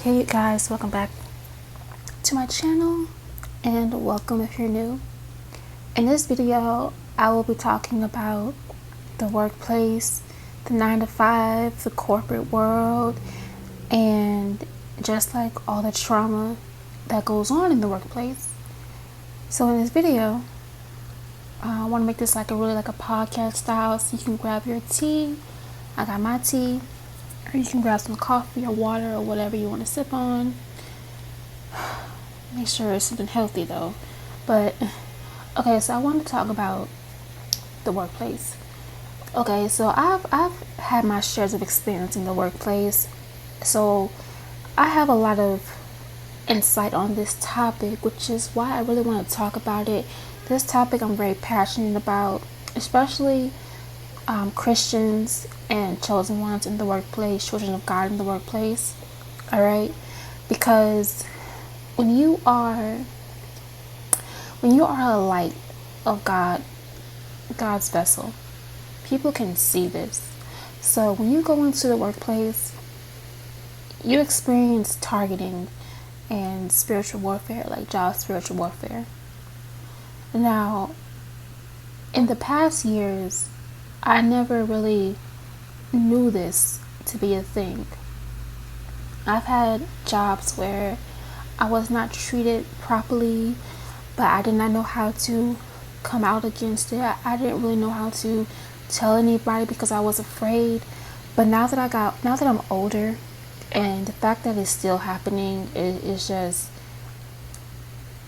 Hey guys, welcome back to my channel and welcome if you're new. In this video, I will be talking about the workplace, the 9 to 5, the corporate world, and just like all the trauma that goes on in the workplace. So in this video, I want to make this like a podcast style, so you can grab your tea. I got my tea, or you can grab some coffee or water or whatever you want to sip on. Make sure it's something healthy though. But okay, so I want to talk about the workplace. Okay, so I've had my shares of experience in the workplace, so I have a lot of insight on this topic, which is why I really want to talk about it. This topic I'm very passionate about, especially Christians and chosen ones in the workplace, children of God in the workplace. All right, because when you are a light of God's vessel, people can see this. So when you go into the workplace, you experience targeting and spiritual warfare, like job spiritual warfare. Now, in the past years, I never really knew this to be a thing. I've had jobs where I was not treated properly, but I did not know how to come out against it. I didn't really know how to tell anybody because I was afraid. But now that I'm older, and the fact that it's still happening is just,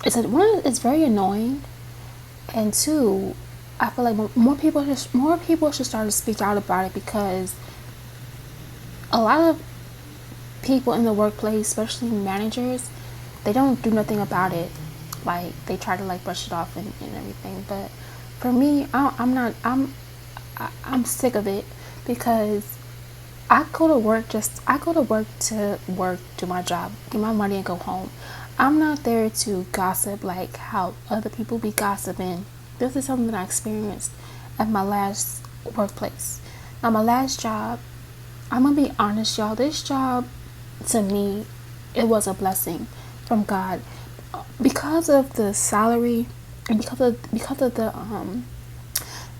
it's very annoying, and two, I feel like more people should start to speak out about it, because a lot of people in the workplace, especially managers, they don't do nothing about it. Like, they try to like brush it off and everything. But for me, I'm sick of it, because I go to work to do my job, get my money and go home. I'm not there to gossip like how other people be gossiping. This is something that I experienced at my last workplace. Now, my last job, I'm gonna be honest, y'all, this job, to me, it was a blessing from God, because of the salary and because of the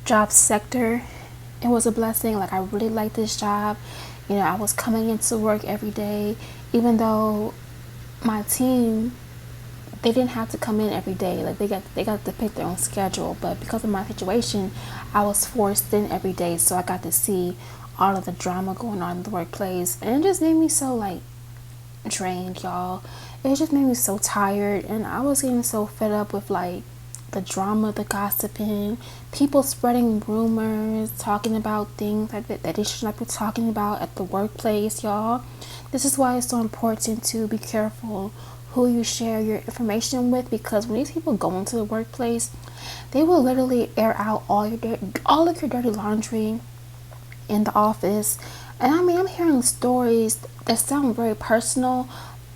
job sector. It was a blessing. Like, I really liked this job. I was coming into work every day, even though my team, they didn't have to come in every day. Like, they got to pick their own schedule. But because of my situation, I was forced in every day, so I got to see all of the drama going on in the workplace, and it just made me so like drained, y'all. It just made me so tired, and I was getting so fed up with like the drama, the gossiping, people spreading rumors, talking about things that they should not be talking about at the workplace, y'all. This is why it's so important to be careful who you share your information with, because when these people go into the workplace, they will literally air out all of your dirty laundry in the office. And I mean, I'm hearing stories that sound very personal,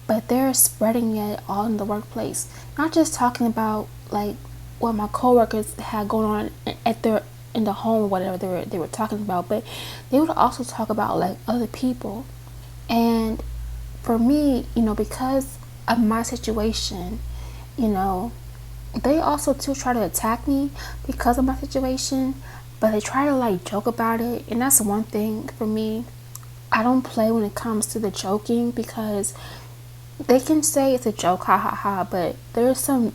but they're spreading it all in the workplace. Not just talking about like what my coworkers had going on in the home or whatever they were talking about, but they would also talk about like other people. And for me, because of my situation, they also too try to attack me because of my situation, but they try to like joke about it. And that's one thing for me, I don't play when it comes to the joking, because they can say it's a joke, ha ha ha, but there's some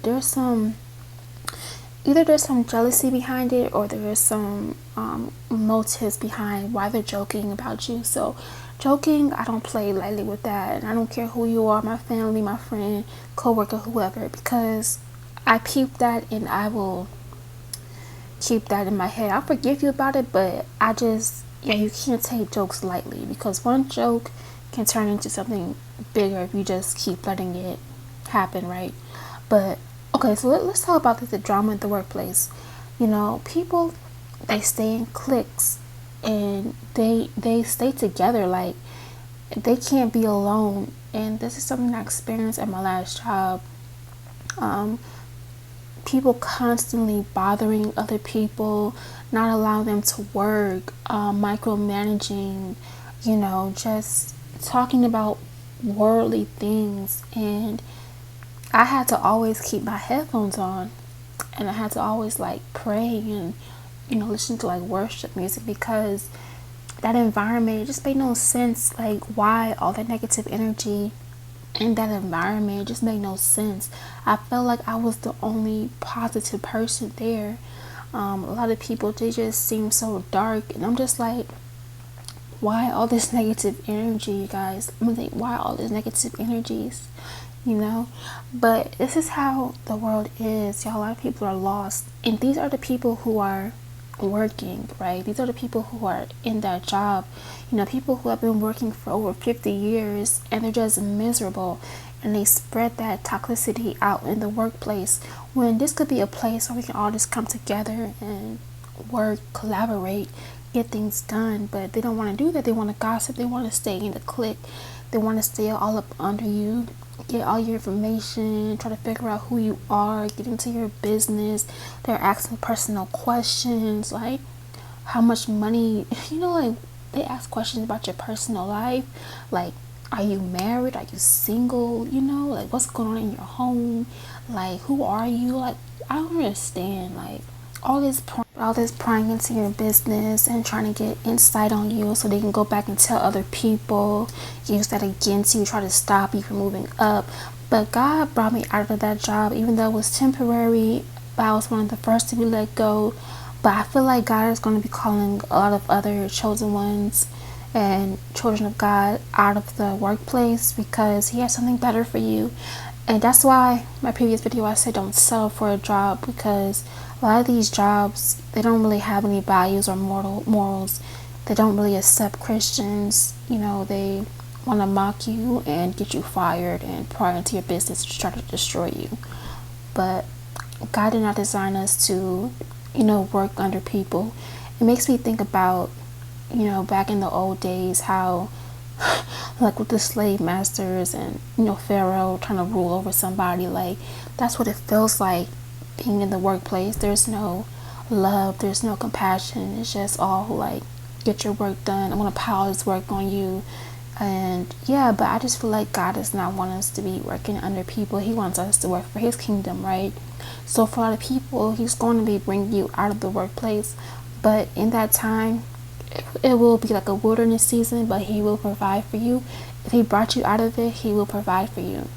either there's some jealousy behind it, or there's some motives behind why they're joking about you. So joking, I don't play lightly with that, and I don't care who you are, my family, my friend, coworker, whoever, because I peep that, and I will keep that in my head. I'll forgive you about it, but you can't take jokes lightly, because one joke can turn into something bigger if you just keep letting it happen, right? But okay, so let's talk about the drama at the workplace. People, they stay in cliques, and they stay together. Like, they can't be alone. And this is something I experienced at my last job. People constantly bothering other people, not allowing them to work, micromanaging, just talking about worldly things, and I had to always keep my headphones on, and I had to always like pray and listen to like worship music, because that environment, it just made no sense. Like, why all that negative energy in that environment? It just made no sense. I felt like I was the only positive person there. A lot of people, they just seem so dark, and I'm just like, why all this negative energy, you guys? I'm like, why all these negative energies? But this is how the world is, y'all. A lot of people are lost, and these are the people who are working, right? These are the people who are in that job, people who have been working for over 50 years, and they're just miserable, and they spread that toxicity out in the workplace, when this could be a place where we can all just come together and work, collaborate, get things done. But they don't want to do that. They want to gossip. They want to stay in the clique. They want to stay all up under you, get all your information, try to figure out who you are, get into your business. They're asking personal questions like how much money, like they ask questions about your personal life, like, are you married, are you single, like what's going on in your home, like who are you, like I don't understand, like all this prying into your business and trying to get insight on you so they can go back and tell other people, use that against you, try to stop you from moving up. But God brought me out of that job, even though it was temporary. I was one of the first to be let go. But I feel like God is going to be calling a lot of other chosen ones and children of God out of the workplace, because He has something better for you. And that's why my previous video I said don't settle for a job, because a lot of these jobs, they don't really have any values or morals. They don't really accept Christians. They want to mock you and get you fired and pry into your business to try to destroy you. But God did not design us to, work under people. It makes me think about, back in the old days, how like with the slave masters and Pharaoh trying to rule over somebody. Like, that's what it feels like being in the workplace. There's no love, there's no compassion. It's just all like, get your work done, I'm gonna pile this work on you. And yeah, but I just feel like God does not want us to be working under people. He wants us to work for His kingdom, right? So for a lot of people, He's going to be bringing you out of the workplace, but in that time, it will be like a wilderness season, but He will provide for you. If He brought you out of it, He will provide for you.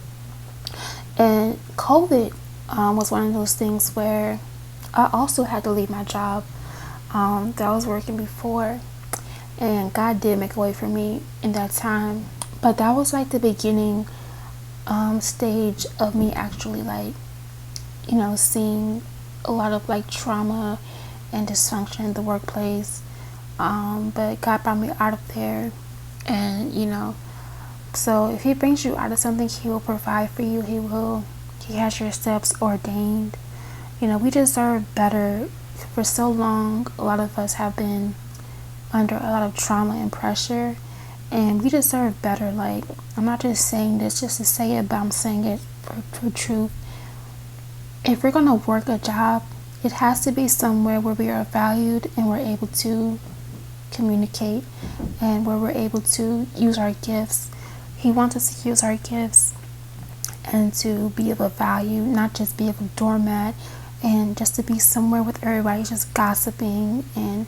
And COVID was one of those things where I also had to leave my job that I was working before, and God did make a way for me in that time. But that was like the beginning stage of me actually, like, seeing a lot of like trauma and dysfunction in the workplace. But God brought me out of there, and so if He brings you out of something, He will provide for you. He has your steps ordained. We deserve better. For so long, a lot of us have been under a lot of trauma and pressure, and we deserve better. Like, I'm not just saying this just to say it, but I'm saying it for truth. If we're gonna work a job, it has to be somewhere where we are valued and we're able to communicate, and where we're able to use our gifts. He wants us to use our gifts and to be of a value, not just be of a doormat, and just to be somewhere with everybody just gossiping and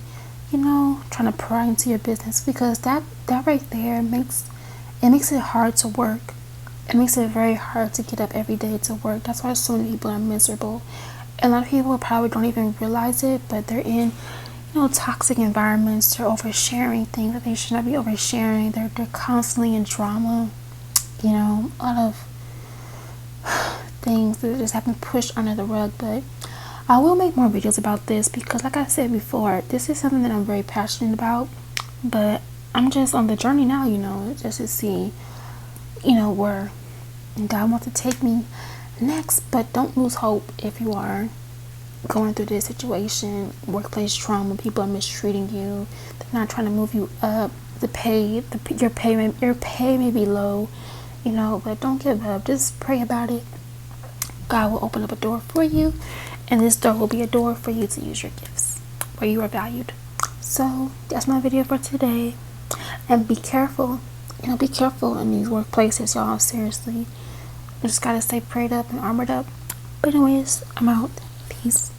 trying to pry into your business, because that right there makes it hard to work. It makes it very hard to get up every day to work. That's why so many people are miserable. And a lot of people probably don't even realize it, but they're in toxic environments. They're oversharing things that they should not be oversharing. They're constantly in drama. A lot of things that just have been pushed under the rug. But I will make more videos about this, because like I said before, this is something that I'm very passionate about. But I'm just on the journey now, just to see, where God wants to take me next. But don't lose hope if you are going through this situation, workplace trauma, people are mistreating you, they're not trying to move you up, your pay may be low, but don't give up. Just pray about it. God will open up a door for you, and this door will be a door for you to use your gifts where you are valued. So that's my video for today, and be careful. be careful in these workplaces, y'all. Seriously, we just gotta stay prayed up and armored up. But anyways, I'm out. Peace.